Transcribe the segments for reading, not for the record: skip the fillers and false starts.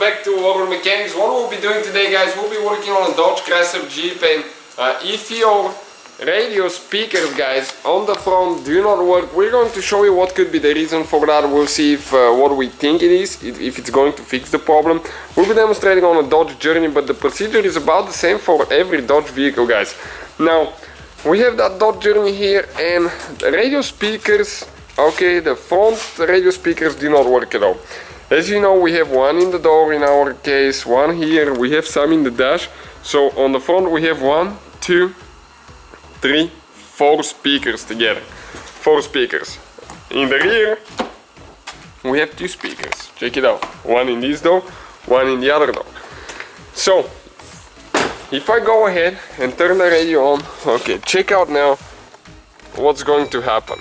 back to Auto Mechanics. What we'll be doing today, guys, we'll be working on a Dodge Chrysler Jeep, and if your radio speakers, guys, on the front do not work, we're going to show you what could be the reason for that. We'll see if what we think it is, if it's going to fix the problem. We'll be demonstrating on a Dodge Journey, but the procedure is about the same for every Dodge vehicle, guys. Now, we have that Dodge Journey here, and the radio speakers, okay, the front radio speakers do not work at all. As you know, we have one in the door in our case, one here, we have some in the dash. So on the front we have 1, 2, 3, 4 speakers together. 4 speakers. In the rear we have 2 speakers. Check it out. One in this door, one in the other door. So if I go ahead and turn the radio on, okay, check out now what's going to happen.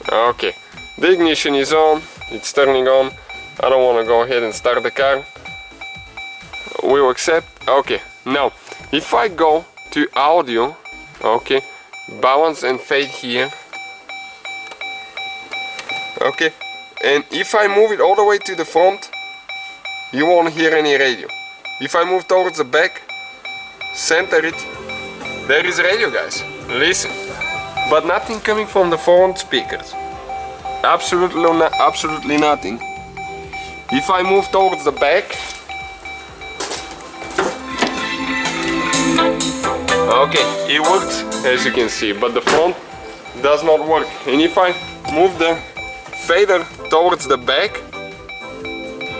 Okay. The ignition is on, it's turning on. I don't want to go ahead and start the car. We'll accept. Okay, now if I go to audio, okay, balance and fade here, okay, and if I move it all the way to the front, you won't hear any radio. If I move towards the back, center it, there is radio, guys. Listen, but nothing coming from the front speakers. Absolutely nothing. If I move towards the back, okay, it works as you can see, but the front does not work. And if I move the fader towards the back,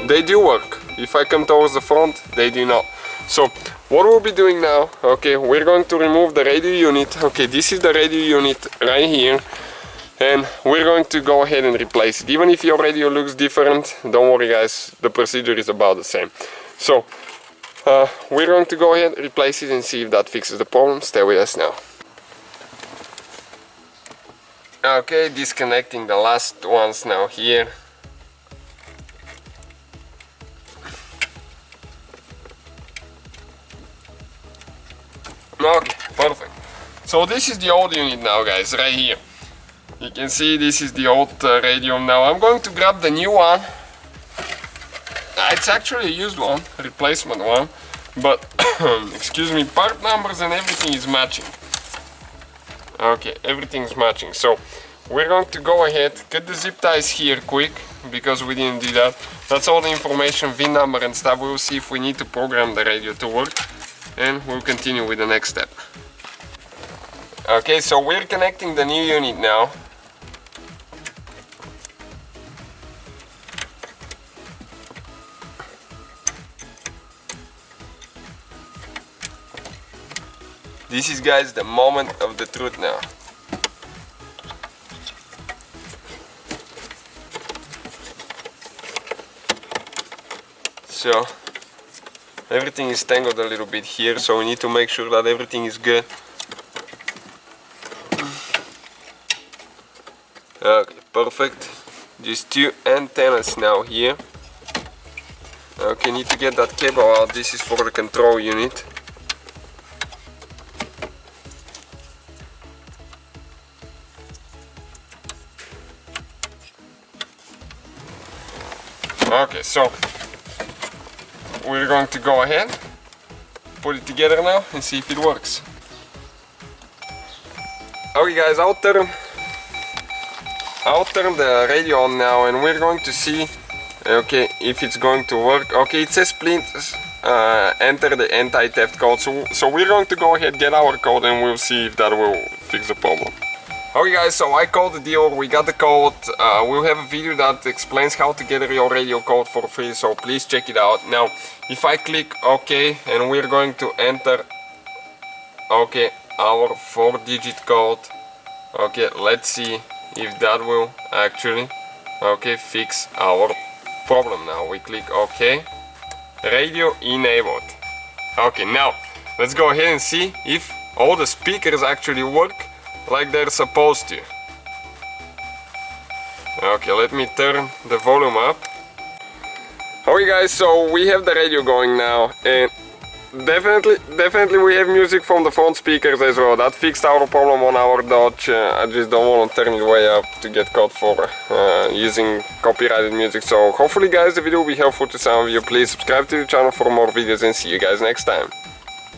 they do work. If I come towards the front, they do not. So what we'll be doing now, okay, we're going to remove the radio unit. Okay, this is the radio unit right here. And we're going to go ahead and replace it. Even if your radio looks different, don't worry, guys, the procedure is about the same. So we're going to go ahead, replace it, and see if that fixes the problem. Stay with us now. Okay, disconnecting the last ones now here. Okay, perfect. So this is the old unit now, guys, right here. You can see this is the old radio. Now I'm going to grab the new one. It's actually a used one, replacement one, but excuse me, part numbers and everything is matching. Okay, everything is matching. So we're going to go ahead, cut the zip ties here quick, because we didn't do that. That's all the information, VIN number and stuff. We'll see if we need to program the radio to work, and we'll continue with the next step. Okay, so we're connecting the new unit now. This is, guys, the moment of the truth now. So everything is tangled a little bit here, so we need to make sure that everything is good. Okay, perfect. Just 2 antennas now here. Okay, need to get that cable out. This is for the control unit. Okay, so we're going to go ahead, put it together now and see if it works. Okay, guys, I'll turn the radio on now, and we're going to see, okay, if it's going to work. Okay, it says please enter the anti-theft code, so we're going to go ahead, get our code, and we'll see if that will fix the problem. Okay, guys, so I called the dealer, we got the code. We'll have a video that explains how to get your radio code for free, so please check it out. Now, if I click OK, and we're going to enter, okay, our 4-digit code. Okay, let's see if that will actually, okay, fix our problem. Now we click OK, radio enabled. Okay, now let's go ahead and see if all the speakers actually work like they're supposed to. Okay, let me turn the volume up. Okay, guys, so we have the radio going now, and definitely we have music from the front speakers as well. That fixed our problem on our Dodge. I just don't want to turn it way up to get caught for using copyrighted music. So hopefully guys the video will be helpful to some of you. Please subscribe to the channel for more videos and see you guys next time.